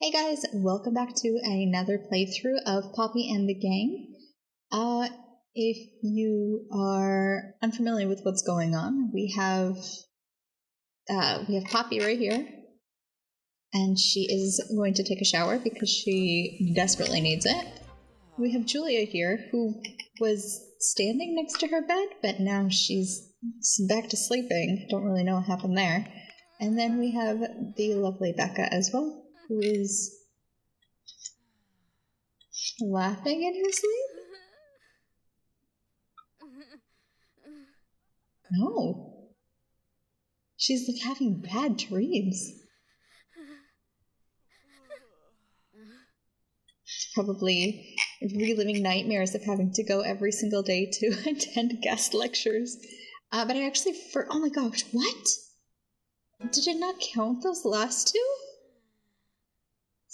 Hey guys, welcome back to another playthrough of Poppy and the Gang. If you are unfamiliar with what's going on, we have Poppy right here, and she is going to take a shower because she desperately needs it. We have Julia here, who was standing next to her bed, but now she's back to sleeping. Don't really know what happened there. And then we have the lovely Becca as well, who is laughing in her sleep? No. She's like having bad dreams. She's probably reliving nightmares of having to go every single day to attend guest lectures. But I actually, oh my gosh, what? Did it not count those last two?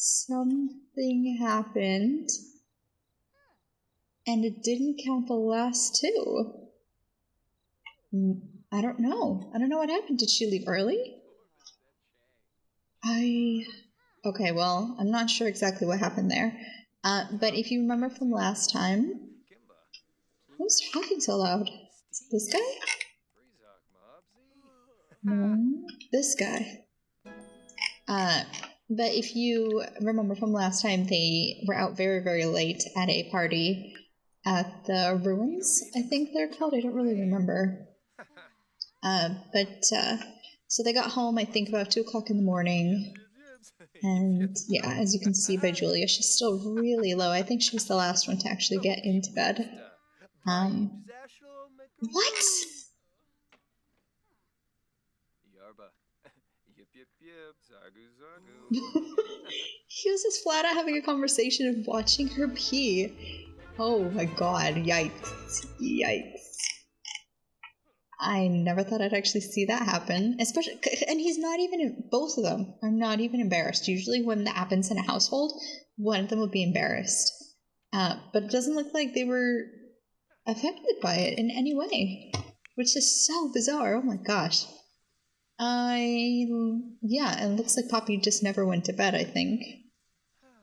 Something happened, and it didn't count the last two. I don't know. I don't know what happened. Did she leave early? Okay, well, I'm not sure exactly what happened there. But if you remember from last time... Who's talking so loud? Is it this guy? No, this guy. But if you remember from last time, they were out very, very late at a party at the ruins, I think they're called. I don't really remember. So they got home, I think, about 2 o'clock in the morning. And yeah, as you can see by Julia, she's still really low. I think she was the last one to actually get into bed. What? He was just flat out having a conversation and watching her pee. Oh my god, yikes. Yikes. I never thought I'd actually see that happen. Especially, and he's not even, both of them are not even embarrassed. Usually when that happens in a household, one of them would be embarrassed. But it doesn't look like they were affected by it in any way. Which is so bizarre, oh my gosh. Yeah, it looks like Poppy just never went to bed, I think.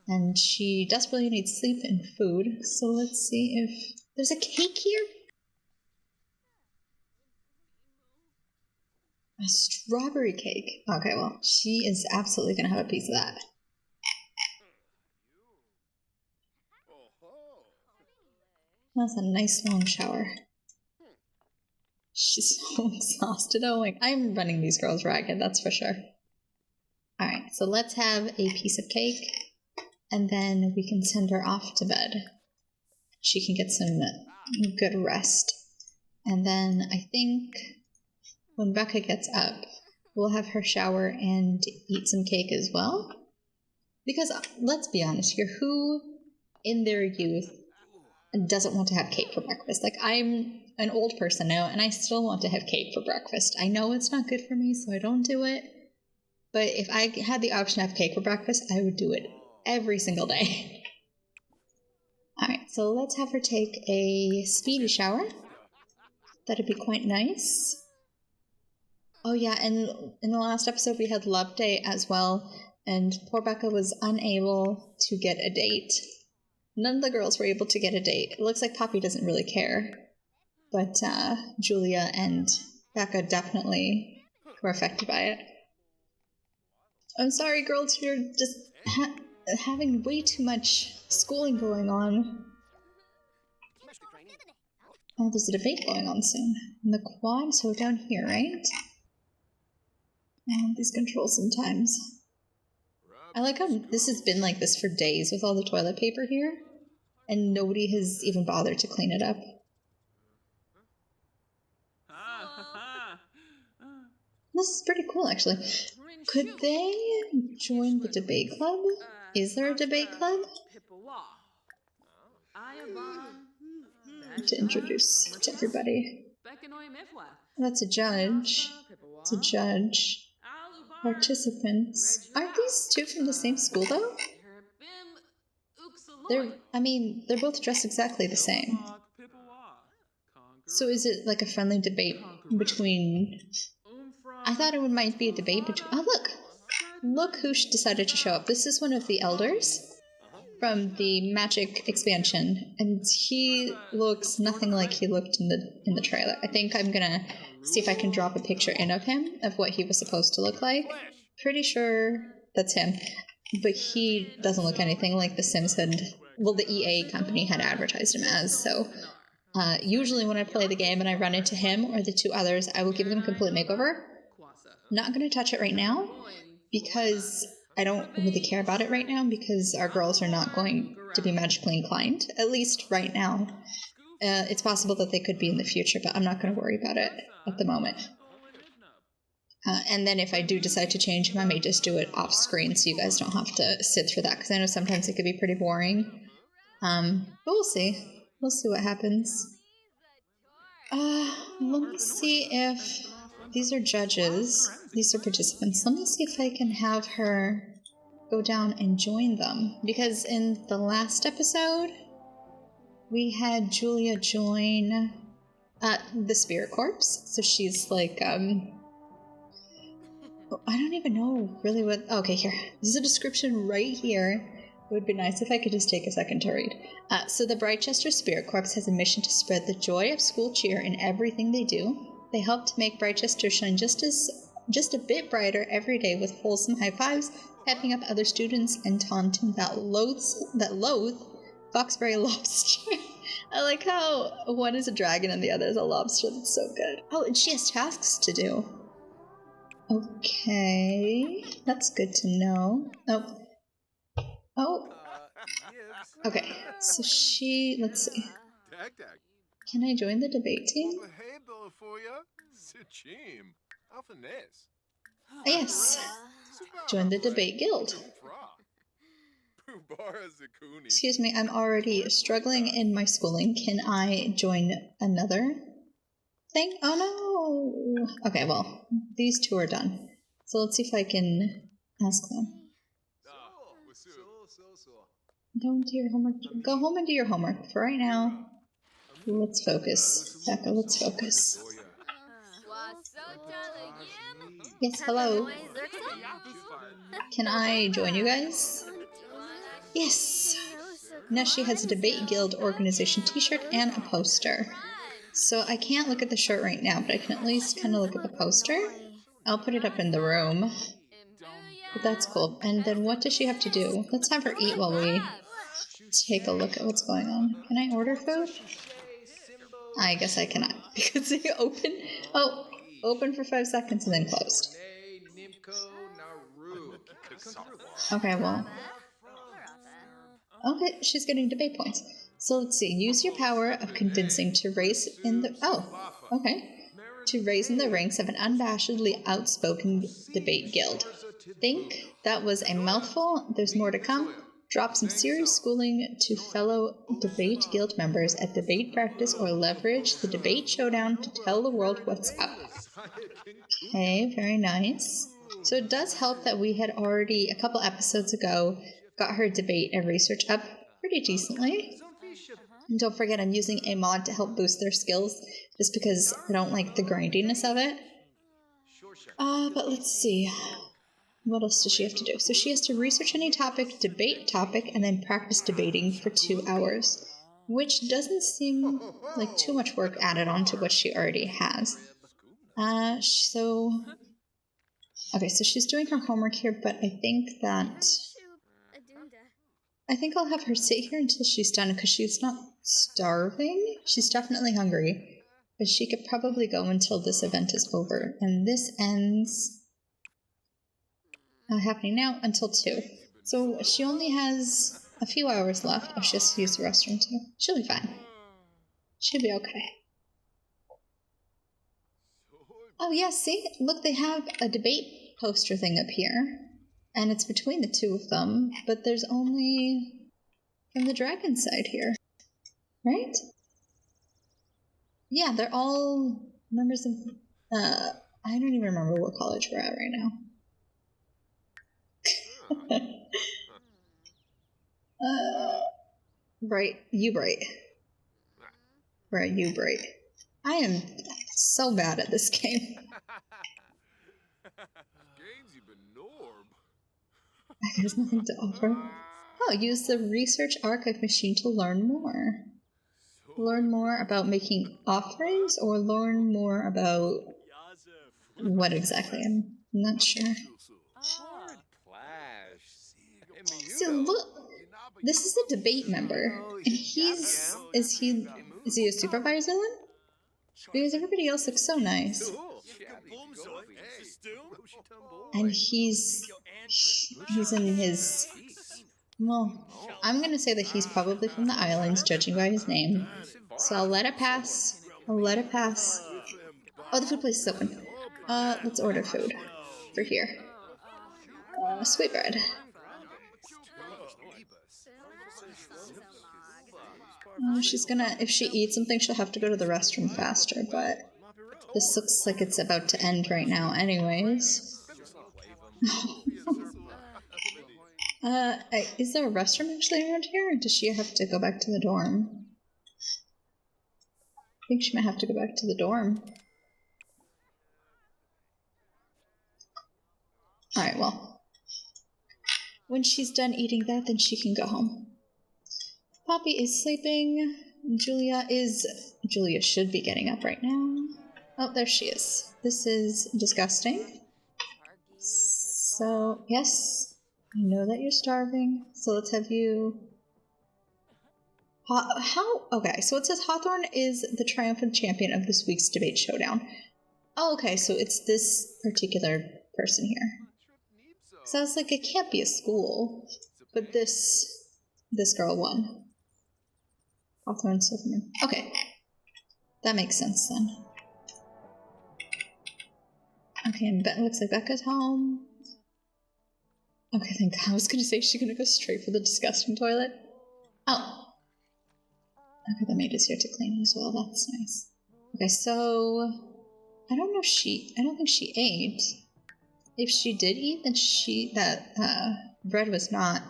And she desperately needs sleep and food. So let's see if there's a cake here. A strawberry cake. Okay, well, she is absolutely going to have a piece of that. That's a nice long shower. She's so exhausted. Oh my, I'm running these girls ragged, that's for sure. Alright, so let's have a piece of cake, and then we can send her off to bed. She can get some good rest. And then I think when Becca gets up, we'll have her shower and eat some cake as well. Because let's be honest here, who in their youth doesn't want to have cake for breakfast? Like, I'm an old person now, and I still want to have cake for breakfast. I know it's not good for me, so I don't do it. But if I had the option to have cake for breakfast, I would do it every single day. Alright, so let's have her take a speedy shower. That'd be quite nice. Oh yeah, and in the last episode we had Love Day as well, and poor Becca was unable to get a date. None of the girls were able to get a date. It looks like Poppy doesn't really care. But Julia and Becca definitely were affected by it. I'm sorry, girls, you're just having way too much schooling going on. Oh, there's a debate going on soon. In the quad, so down here, right? Oh, these controls sometimes. I like how this has been like this for days with all the toilet paper here, and nobody has even bothered to clean it up. This is pretty cool, actually. Could they join the debate club? Is there a debate club? To introduce to everybody. That's a judge. It's a judge. Participants. Aren't these two from the same school, though? They're both dressed exactly the same. So is it like a friendly debate between... I thought it might be a debate between... Oh, look! look who decided to show up. This is one of the elders from the Magic expansion, and he looks nothing like he looked in the trailer. I think I'm gonna see if I can drop a picture in of him, of what he was supposed to look like. Pretty sure that's him, but he doesn't look anything like the Sims had, well, the EA company had advertised him as, so usually when I play the game and I run into him or the two others, I will give them a complete makeover. Not gonna touch it right now, because I don't really care about it right now, because our girls are not going to be magically inclined, at least right now. It's possible that they could be in the future, but I'm not going to worry about it at the moment. And then if I do decide to change him, I may just do it off screen so you guys don't have to sit through that, because I know sometimes it could be pretty boring. But we'll see. We'll see what happens. Let me see if... These are judges. These are participants. Let me see if I can have her go down and join them. Because in the last episode, we had Julia join the Spirit Corps. So she's like, I don't even know really what... Okay, here. There's a description right here. It would be nice if I could just take a second to read. So the Brightchester Spirit Corps has a mission to spread the joy of school cheer in everything they do. They help to make Brightchester shine just a bit brighter every day with wholesome high fives, pepping up other students, and taunting that loathe Foxbury lobster. I like how one is a dragon and the other is a lobster. That's so good. Oh, and she has tasks to do. Okay, that's good to know. Oh. Okay, so let's see. Can I join the debate team? Yes. Join the debate guild. Excuse me, I'm already struggling in my schooling. Can I join another thing? Oh no! Okay, well, these two are done. So let's see if I can ask them. Don't do your homework. Go home and do your homework. For right now, let's focus. Becca, let's focus. Yes, hello. Can I join you guys? Yes. Neshi has a debate guild organization t-shirt and a poster. So I can't look at the shirt right now, but I can at least kind of look at the poster. I'll put it up in the room. But that's cool. And then what does she have to do? Let's have her eat while we take a look at what's going on. Can I order food? I guess I cannot, because they open for 5 seconds and then closed. Okay, well. Okay, she's getting debate points. So let's see. Use your power of convincing to raise in the... Oh, okay. To raise in the ranks of an unabashedly outspoken debate guild. Think that was a mouthful. There's more to come. Drop some serious schooling to fellow debate guild members at debate practice, or leverage the debate showdown to tell the world what's up. Okay, very nice. So it does help that we had already, a couple episodes ago, got her debate and research up pretty decently. And don't forget, I'm using a mod to help boost their skills, just because I don't like the grindiness of it. But let's see. What else does she have to do? So she has to research any topic, debate topic, and then practice debating for 2 hours. Which doesn't seem like too much work added on to what she already has. Okay, so she's doing her homework here, but I think I'll have her sit here until she's done, because she's not starving. She's definitely hungry, but she could probably go until this event is over. And this ends happening now until 2. So she only has a few hours left. Oh, she has to use the restroom too. She'll be fine. She'll be okay. Oh yeah, see? Look, they have a debate poster thing up here. And it's between the 2 of them, but there's only from the dragon side here. Right? Yeah, they're all members of... I don't even remember what college we're at right now. Bright. I am so bad at this game. There's nothing to offer. Oh, use the research archive machine to learn more. Learn more about making offerings or learn more about what exactly? I'm not sure. So look, this is a debate member, and is he a supervisor then? Because everybody else looks so nice. And he's in his, well, I'm gonna say that he's probably from the islands, judging by his name. So I'll let it pass. Oh, the food place is open. Let's order food for here. Sweetbread. She's gonna, if she eats something, she'll have to go to the restroom faster, but this looks like it's about to end right now anyways. Is there a restroom actually around here, or does she have to go back to the dorm? I think she might have to go back to the dorm. Alright, well. When she's done eating that, then she can go home. Poppy is sleeping. Julia should be getting up right now. Oh, there she is. This is disgusting. So, yes, I know that you're starving. So let's have you... Okay, so it says Hawthorne is the triumphant champion of this week's debate showdown. Oh, okay, so it's this particular person here. So I was like, it can't be a school. But this girl won. Hawthorne Silverman. Okay. That makes sense then. Okay, and it looks like Becca's home. Okay, thank God. I was gonna say she's gonna go straight for the disgusting toilet. Oh. Okay, the maid is here to clean as well. That's nice. Okay, so I don't think she ate. If she did eat, then that bread was not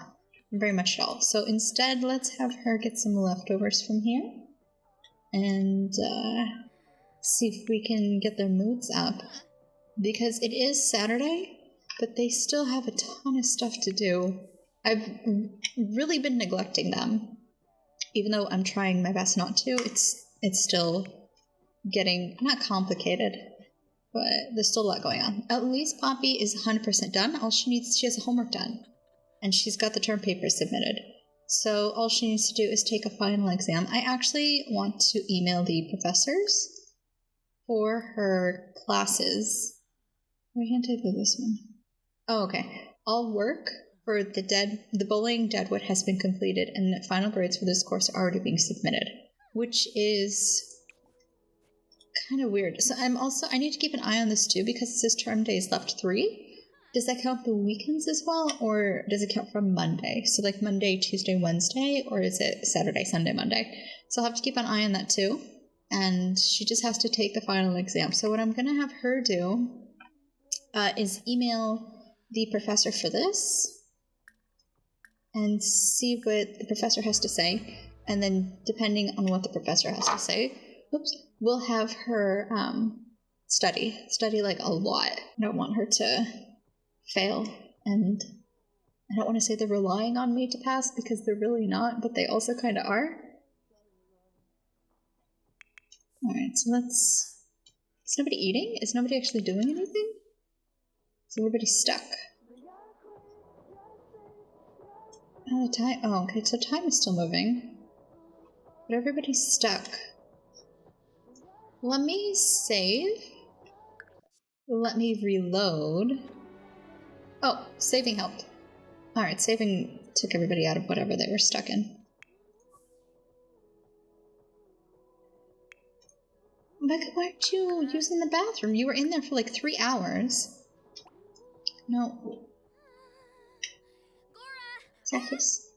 very much at all. So instead, let's have her get some leftovers from here and see if we can get their moods up. Because it is Saturday, but they still have a ton of stuff to do. I've really been neglecting them. Even though I'm trying my best not to, it's still getting, not complicated, but there's still a lot going on. At least Poppy is 100% done. All she has a homework done. And she's got the term paper submitted. So all she needs to do is take a final exam. I actually want to email the professors for her classes. Why can't I do this one? Oh, okay. All work for the bowling Deadwood has been completed, and the final grades for this course are already being submitted, which is kind of weird. So I need to keep an eye on this too, because it says term days left 3. Does that count the weekends as well, or does it count from Monday? So like Monday, Tuesday, Wednesday, or is it Saturday, Sunday, Monday? So I'll have to keep an eye on that too. And she just has to take the final exam. So what I'm going to have her do is email the professor for this and see what the professor has to say. And then depending on what the professor has to say, we'll have her study like a lot. I don't want her to fail, and I don't want to say they're relying on me to pass, because they're really not, but they also kind of are. Alright, so is nobody eating? Is nobody actually doing anything? Is everybody stuck? Oh, the time, okay, so time is still moving, but everybody's stuck. Let me save. Let me reload. Oh, saving helped. Alright, saving took everybody out of whatever they were stuck in. Becca, why aren't you using the bathroom? You were in there for like 3 hours. No. Office.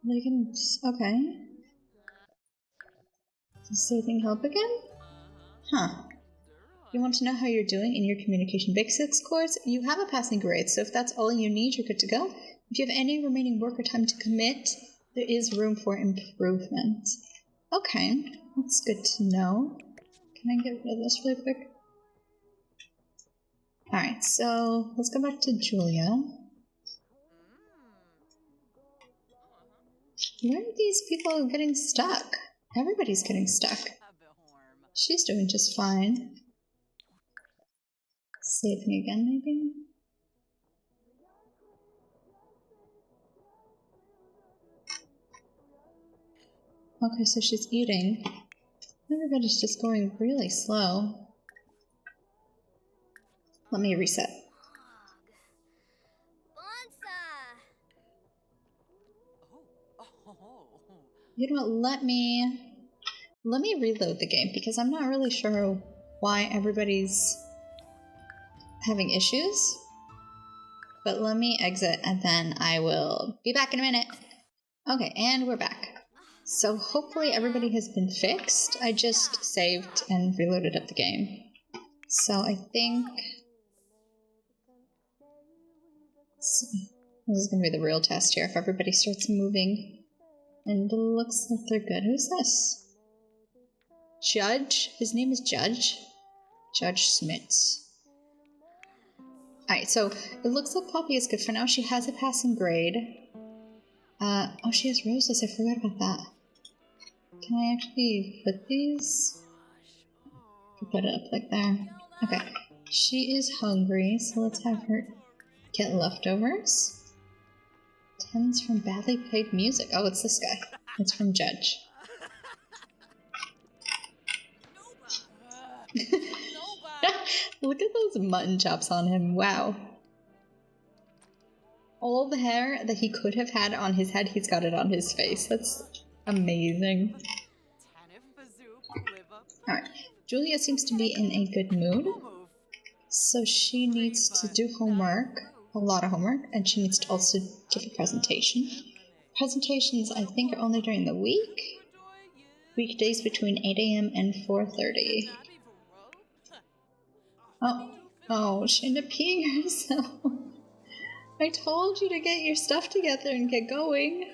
They can just, okay. Does saving help again? Huh. You want to know how you're doing in your communication basics course? You have a passing grade, so if that's all you need, you're good to go. If you have any remaining work or time to commit, there is room for improvement. Okay, that's good to know. Can I get rid of this really quick? Alright, so let's go back to Julia. Where are these people getting stuck? Everybody's getting stuck. She's doing just fine. Save me again, maybe? Okay, so she's eating. Everybody's just going really slow. Let me reset. You know what, let me reload the game because I'm not really sure why everybody's having issues. But let me exit and then I will be back in a minute. Okay, and we're back. So hopefully everybody has been fixed. I just saved and reloaded up the game. So I think this is going to be the real test here if everybody starts moving. And it looks like they're good. Who's this? Judge? His name is Judge? Judge Smits. Alright, so it looks like Poppy is good for now. She has a passing grade. Oh, she has roses. I forgot about that. Can I actually put these? Put it up like there. Okay. She is hungry, so let's have her get leftovers. 10s from badly played music. Oh, it's this guy. It's from Judge. Look at those mutton chops on him. Wow. All the hair that he could have had on his head, he's got it on his face. That's amazing. Alright. Julia seems to be in a good mood. So she needs to do homework. A lot of homework. And she needs to also give a presentation. Presentations, I think, are only during the week. Weekdays between 8 AM and 4:30. Oh, she ended up peeing herself. I told you to get your stuff together and get going.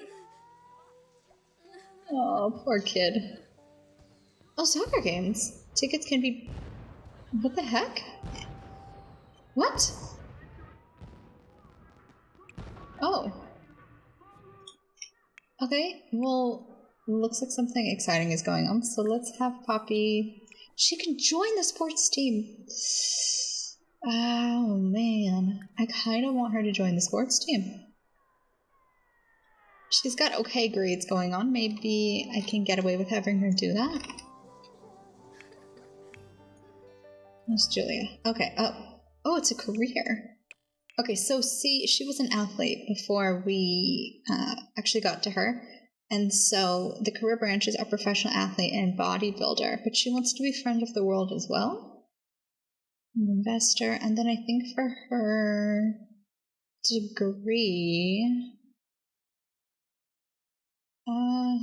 Oh, poor kid. Oh, soccer games. Tickets can be... What the heck? What? Oh. Okay, well, looks like something exciting is going on, so let's have Poppy... She can join the sports team! Oh, man. I kinda want her to join the sports team. She's got okay grades going on. Maybe I can get away with having her do that. That's Julia. Okay, oh, it's a career. Okay, so see, she was an athlete before we actually got to her. And so the career branches are professional athlete and bodybuilder, but she wants to be friend of the world as well. An investor, and then I think for her degree, I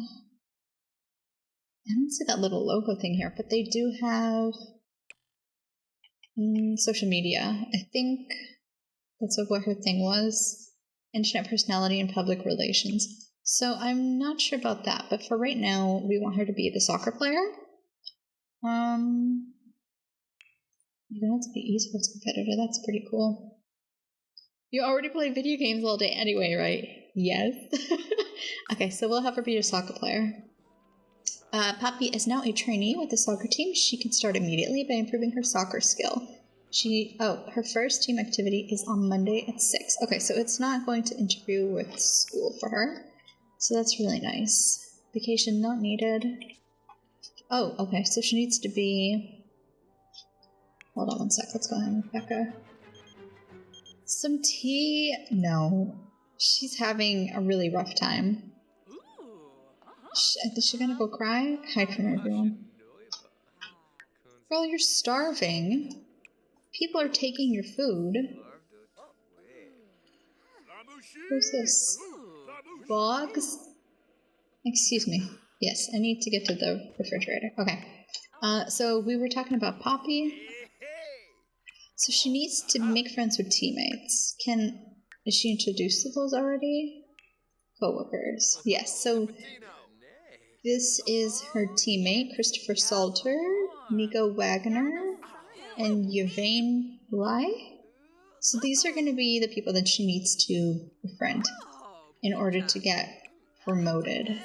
don't see that little logo thing here, but they do have social media. I think that's what her thing was. Internet personality and public relations. So I'm not sure about that, but for right now, we want her to be the soccer player. You don't have to be esports competitor. That's pretty cool. You already play video games all day anyway, right? Yes. Okay, so we'll have her be a soccer player. Poppy is now a trainee with the soccer team. She can start immediately by improving her soccer skill. Her first team activity is on Monday at 6. Okay, so it's not going to interfere with school for her. So that's really nice. Vacation not needed. Oh, okay, so she needs to be... Hold on one sec, let's go ahead with Becca. Some tea? No. She's having a really rough time. Is she gonna go cry? Hide from everyone. Girl, you're starving. People are taking your food. Who's this? Boggs? Excuse me. Yes, I need to get to the refrigerator. Okay. So we were talking about Poppy. So she needs to make friends with teammates. Is she introduced to those already? Co-workers. Yes, so this is her teammate, Christopher Salter, Nico Wagner, and Yvain Lai. So these are going to be the people that she needs to befriend in order to get promoted.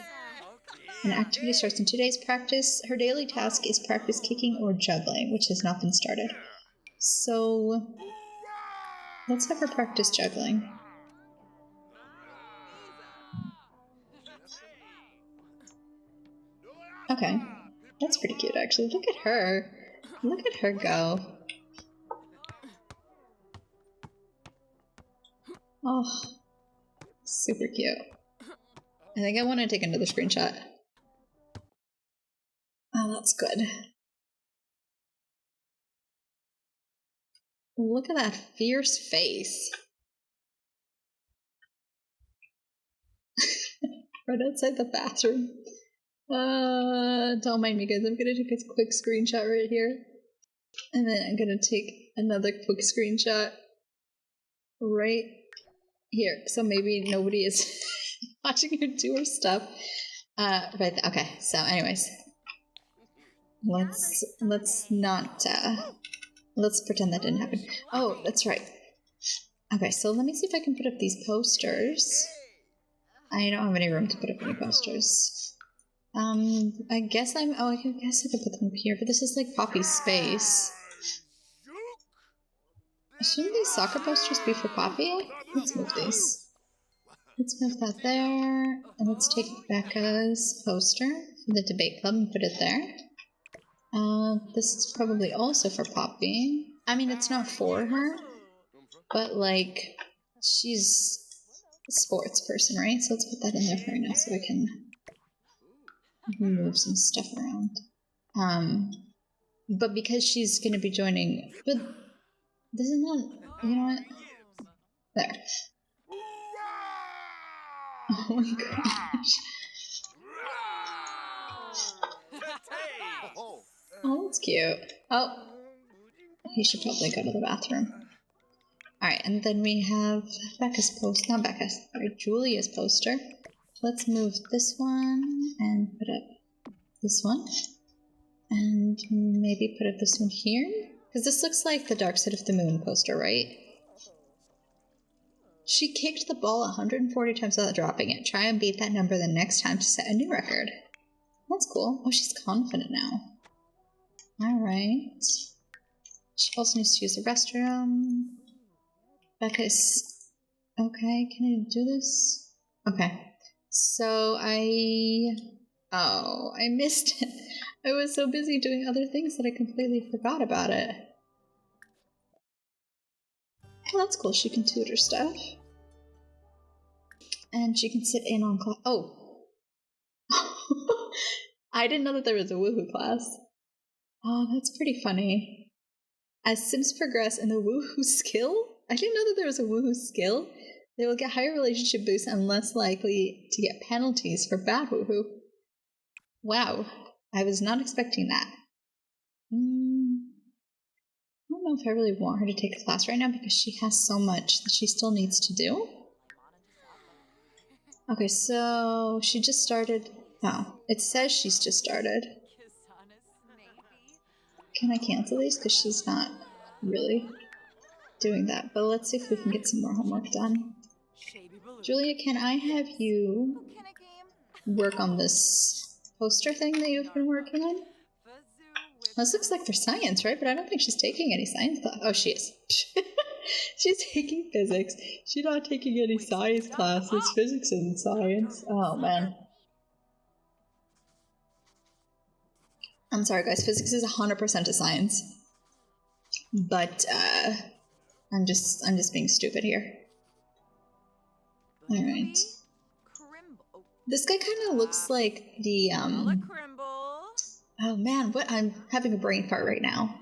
An activity starts in 2 days. Practice. Her daily task is practice kicking or juggling, which has not been started. So let's have her practice juggling. Okay, that's pretty cute actually. Look at her. Look at her go. Oh, super cute. I think I want to take another screenshot. Oh, that's good. Look at that fierce face. Right outside the bathroom. Don't mind me guys, I'm gonna take a quick screenshot right here. And then I'm gonna take another quick screenshot right here. So maybe nobody is watching her do her stuff. Right there. Okay, so anyways. Let's not, let's pretend that didn't happen. Oh, that's right. Okay, so let me see if I can put up these posters. I don't have any room to put up any posters. I guess I guess I could put them up here, but this is like Poppy's space. Shouldn't these soccer posters be for Poppy? Let's move these. Let's move that there, and let's take Becca's poster for the debate club and put it there. This is probably also for Poppy. I mean, it's not for her, but like, she's a sports person, right? So let's put that in there for her now so I can move some stuff around. But because she's going to be joining, but this is not, you know what? There. Oh my gosh. Oh, that's cute. Oh, he should probably go to the bathroom. Alright, and then we have Becca's post, not Becca's, sorry, Julia's poster. Let's move this one and put up this one. And maybe put up this one here. Because this looks like the Dark Side of the Moon poster, right? She kicked the ball 140 times without dropping it. Try and beat that number the next time to set a new record. That's cool. Oh, she's confident now. Alright. She also needs to use the restroom. Becca is... Okay, can I do this? Okay. So Oh, I missed it. I was so busy doing other things that I completely forgot about it. Oh, that's cool. She can tutor stuff. And she can sit in on class. Oh. I didn't know that there was a woohoo class. Oh, that's pretty funny. As Sims progress in the woohoo skill? I didn't know that there was a woohoo skill. They will get higher relationship boosts and less likely to get penalties for bad woohoo. Wow. I was not expecting that. I don't know if I really want her to take a class right now because she has so much that she still needs to do. Okay, so she just started. Oh, it says she's just started. Can I cancel these? Because she's not really doing that. But let's see if we can get some more homework done. Julia, can I have you work on this poster thing that you've been working on? This looks like for science, right? But I don't think she's taking any science class. Oh, she is. She's taking physics. She's not taking any science classes. Physics isn't science. Oh, man. I'm sorry, guys. Physics is 100% a science. But, I'm just being stupid here. Alright. This guy kind of looks like the, oh man, what? I'm having a brain fart right now.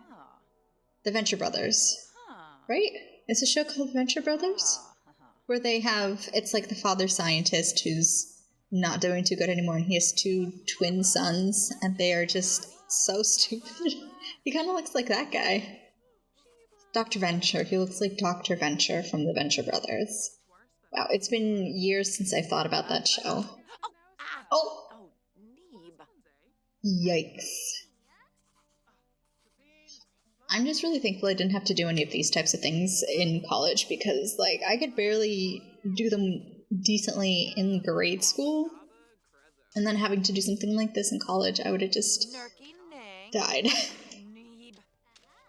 The Venture Brothers. Right? It's a show called Venture Brothers? Where they have, it's like the father scientist who's not doing too good anymore, and he has two twin sons, and they are just so stupid. He kind of looks like that guy. Dr. Venture. He looks like Dr. Venture from the Venture Brothers. Wow, it's been years since I thought about that show. Oh! Yikes. I'm just really thankful I didn't have to do any of these types of things in college because, like, I could barely do them decently in grade school. And then having to do something like this in college, I would have just died.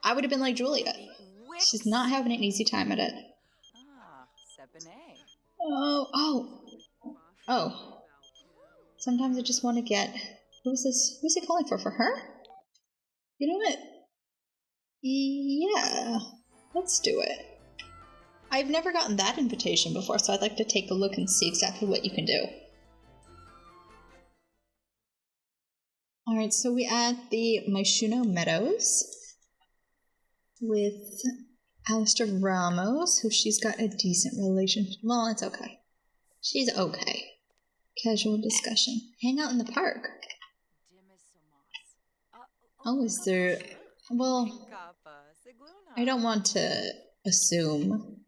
I would have been like Julia. She's not having an easy time at it. Oh. Sometimes I just want to get... Who's this? Who's he calling for? For her? You know what? Yeah. Let's do it. I've never gotten that invitation before, so I'd like to take a look and see exactly what you can do. Alright, so we at the Maishuno Meadows with Alistair Ramos, who she's got a decent relationship. Well, it's okay. She's okay. Casual discussion. Hang out in the park. Oh, is there... Well, I don't want to assume,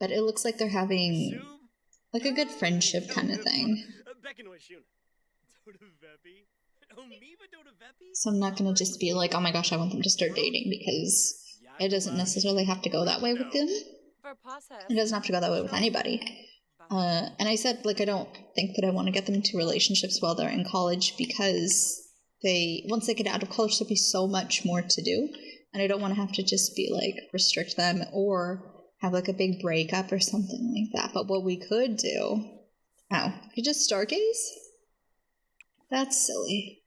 but it looks like they're having like a good friendship kind of thing. So I'm not going to just be like, oh my gosh, I want them to start dating, because it doesn't necessarily have to go that way with them. It doesn't have to go that way with anybody. And I said, like, I don't think that I want to get them into relationships while they're in college, because once they get out of college, there'll be so much more to do. And I don't want to have to just be like, restrict them or have like a big breakup or something like that. But what we could do... Oh, you just stargaze? That's silly.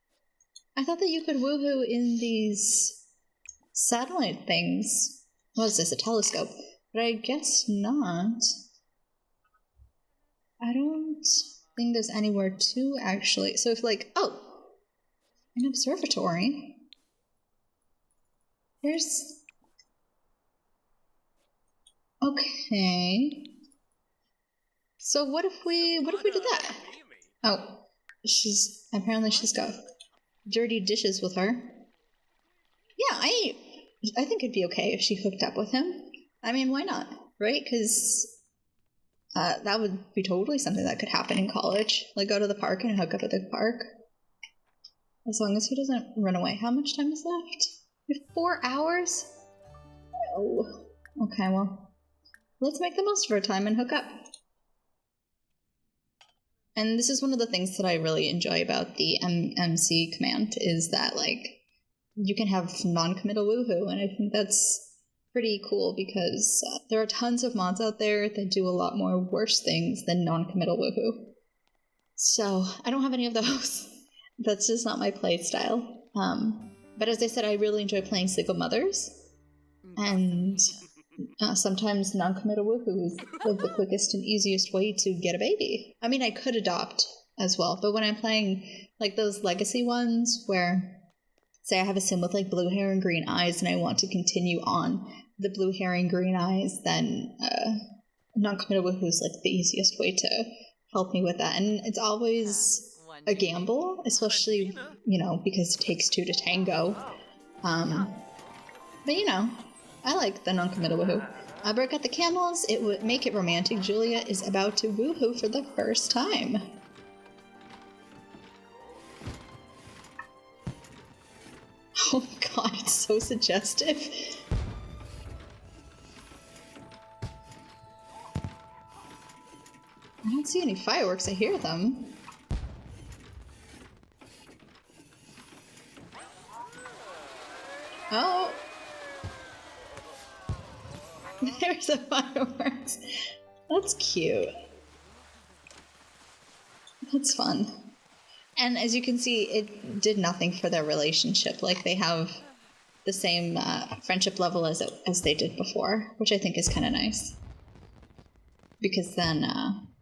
I thought that you could woohoo in these satellite things. What is this, a telescope? But I guess not. I don't think there's anywhere to actually... So if like... Oh! An observatory? There's... Okay. So what if we did that? Oh. Apparently she's got dirty dishes with her. Yeah, I think it'd be okay if she hooked up with him. I mean, why not? Right? Because that would be totally something that could happen in college. Like, go to the park and hook up at the park. As long as he doesn't run away. How much time is left? We have 4 hours? Oh. Okay, well, let's make the most of our time and hook up. And this is one of the things that I really enjoy about the MC command, is that, like, you can have non-committal woohoo, and I think that's pretty cool because there are tons of mods out there that do a lot more worse things than non-committal woohoo. So, I don't have any of those. That's just not my play style. But as I said, I really enjoy playing single mothers, and sometimes non-committal woohoo is the quickest and easiest way to get a baby. I mean, I could adopt as well, but when I'm playing like those legacy ones where, say I have a sim with like blue hair and green eyes and I want to continue on the blue hair and green eyes, then non-committal woohoo is like the easiest way to help me with that. And it's always a gamble, especially, you know, because it takes two to tango. But you know, I like the non-committal woohoo. Break out the candles. It would make it romantic. Julia is about to woohoo for the first time. Oh god, it's so suggestive. I don't see any fireworks. I hear them. Oh! There's the fireworks. That's cute. That's fun. And as you can see, it did nothing for their relationship. Like, they have the same friendship level as they did before, which I think is kind of nice. Because then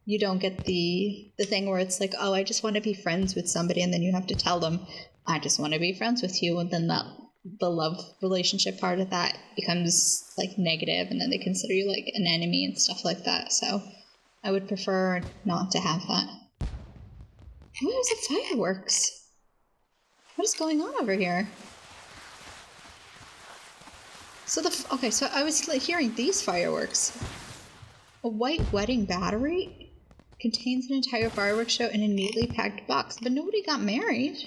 you don't get the thing where it's like, oh, I just want to be friends with somebody, and then you have to tell them, I just want to be friends with you, and then the love relationship part of that becomes like negative, and then they consider you like an enemy and stuff like that. So I would prefer not to have that. Where's the fireworks? What is going on over here? So okay, so I was hearing these fireworks. A white wedding battery contains an entire fireworks show in a neatly packed box, but nobody got married.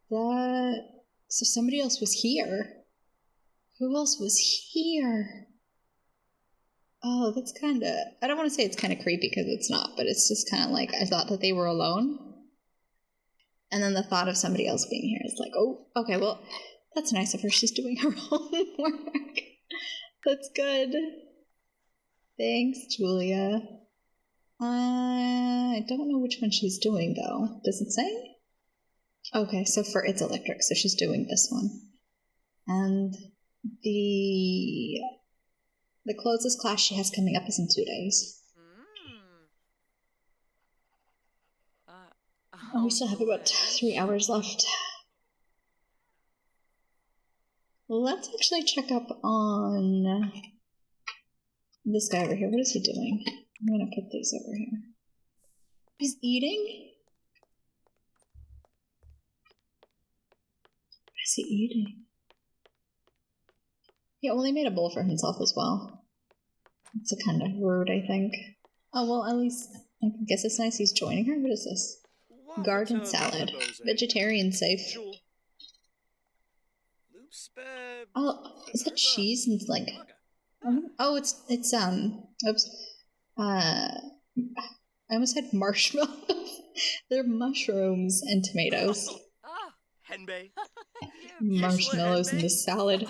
That So somebody else was here. Who else was here? Oh, that's kind of... I don't want to say it's kind of creepy because it's not, but it's just kind of like I thought that they were alone. And then the thought of somebody else being here is like, oh, okay, well, that's nice of her. She's doing her homework. That's good. Thanks, Julia. I don't know which one she's doing, though. Does it say? Okay, so for It's Electric, so she's doing this one. And the closest class she has coming up is in 2 days. And we still have about 3 hours left. Let's actually check up on this guy over here. What is he doing? I'm going to put these over here. He's eating? What is he eating? He only made a bowl for himself as well. It's a kind of rude, I think. Oh, well, at least I guess it's nice he's joining her. What is this? Garden salad. Vegetarian safe. Oh, is that cheese and like... Oh, it's oops. I almost had marshmallows. They're mushrooms and tomatoes. Marshmallows in the salad.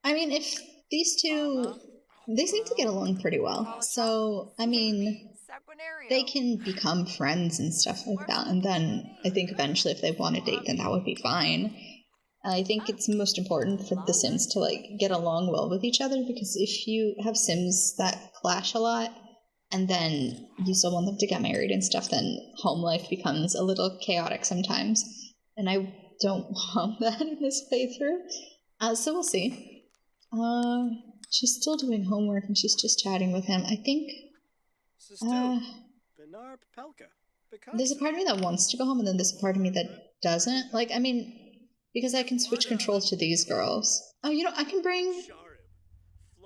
I mean, if these two... They seem to get along pretty well. So, I mean... They can become friends and stuff like that, and then I think eventually if they want to date, then that would be fine. I think it's most important for the Sims to, like, get along well with each other, because if you have Sims that clash a lot, and then you still want them to get married and stuff, then home life becomes a little chaotic sometimes, and I don't want that in this playthrough. So we'll see. She's still doing homework, and she's just chatting with him. I think... there's a part of me that wants to go home, and then there's a part of me that doesn't. Like, I mean, because I can switch controls to these girls. Oh, you know, I can bring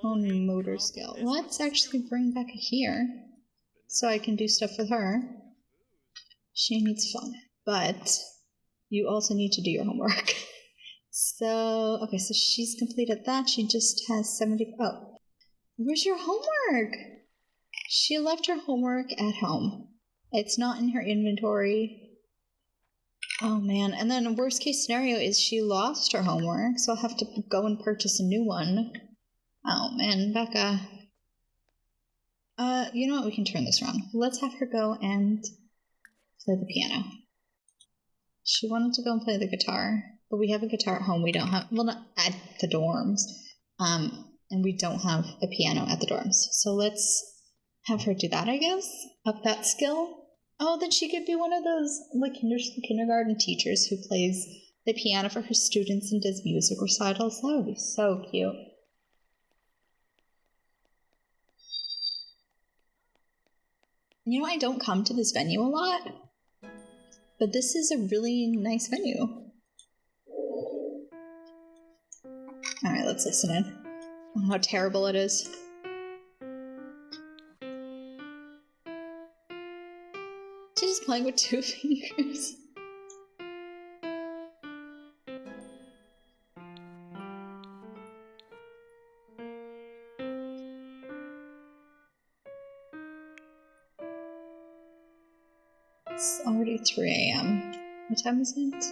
on motor skill. Let's actually bring Becca here, so I can do stuff with her. She needs fun, but you also need to do your homework. So, okay, so she's completed that. She just has 70... Oh, where's your homework? She left her homework at home. It's not in her inventory. Oh, man. And then worst case scenario is she lost her homework, so I'll have to go and purchase a new one. Oh, man, Becca. You know what? We can turn this around. Let's have her go and play the piano. She wanted to go and play the guitar, but we have a guitar at home. We don't have... Well, not at the dorms. And we don't have a piano at the dorms. So let's have her do that, I guess. Up that skill. Oh, then she could be one of those like kindergarten teachers who plays the piano for her students and does music recitals. That would be so cute. You know, I don't come to this venue a lot, but this is a really nice venue. Alright, let's listen in on how terrible it is. She's just playing with 2 fingers. It's already 3 a.m. What time is it?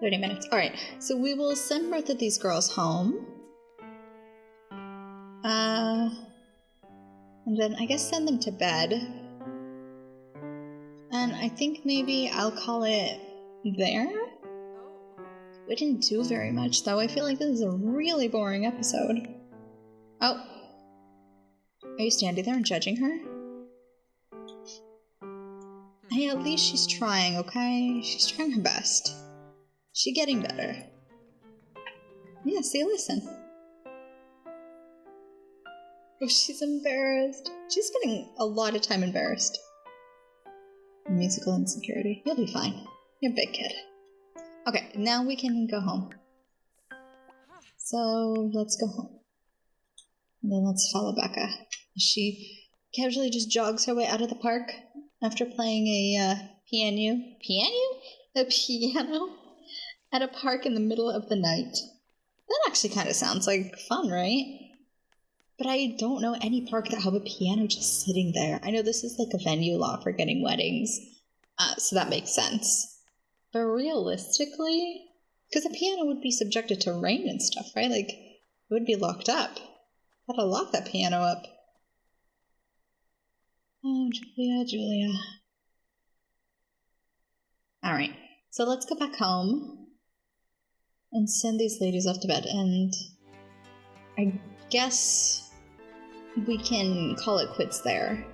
30 minutes. Alright, so we will send both of these girls home. And then I guess send them to bed. And I think maybe I'll call it there. We didn't do very much, though. I feel like this is a really boring episode. Oh. Are you standing there and judging her? Hey, at least she's trying, okay? She's trying her best. She's getting better. Yeah, see, listen. Oh, she's embarrassed. She's spending a lot of time embarrassed. Musical insecurity. You'll be fine. You're a big kid. Okay, now we can go home. So, let's go home. And then let's follow Becca. She casually just jogs her way out of the park after playing a piano. Piano? A piano at a park in the middle of the night. That actually kind of sounds like fun, right? But I don't know any park that have a piano just sitting there. I know this is like a venue law for getting weddings, so that makes sense. But realistically, because a piano would be subjected to rain and stuff, right? Like, it would be locked up. Gotta lock that piano up. Oh, Julia. Alright, so let's go back home and send these ladies off to bed, and I guess we can call it quits there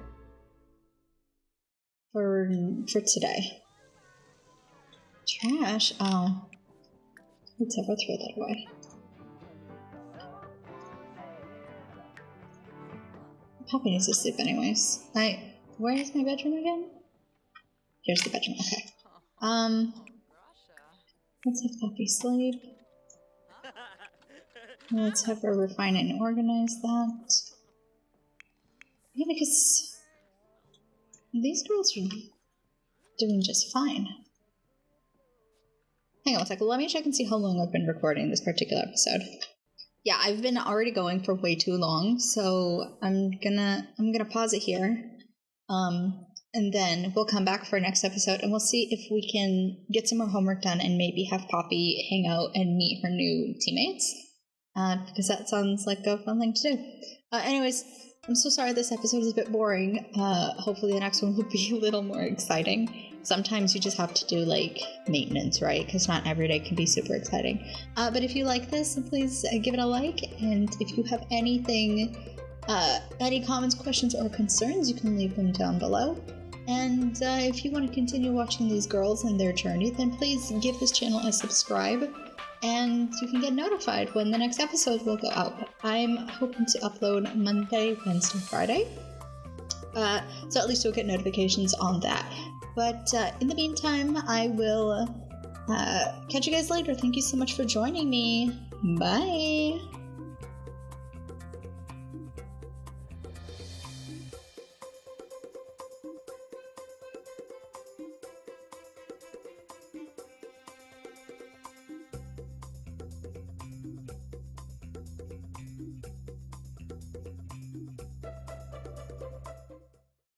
for today. Trash? Oh. Let's ever throw that away. Poppy needs to sleep anyways. Where is my bedroom again? Here's the bedroom, okay. Let's have Poppy sleep. Let's have her refine and organize that. Yeah, because these girls are doing just fine. Hang on one second, let me check and see how long I've been recording this particular episode. Yeah, I've been already going for way too long, so I'm gonna pause it here. And then we'll come back for our next episode and we'll see if we can get some more homework done and maybe have Poppy hang out and meet her new teammates. Because that sounds like a fun thing to do. Anyways, I'm so sorry this episode is a bit boring. Hopefully the next one will be a little more exciting. Sometimes you just have to do, like, maintenance, right? Because not every day can be super exciting. But if you like this, please give it a like. And if you have anything, any comments, questions, or concerns, you can leave them down below. And if you want to continue watching these girls and their journey, then please give this channel a subscribe. And you can get notified when the next episode will go out. I'm hoping to upload Monday, Wednesday, Friday. So at least you'll get notifications on that. But in the meantime, I will catch you guys later. Thank you so much for joining me. Bye!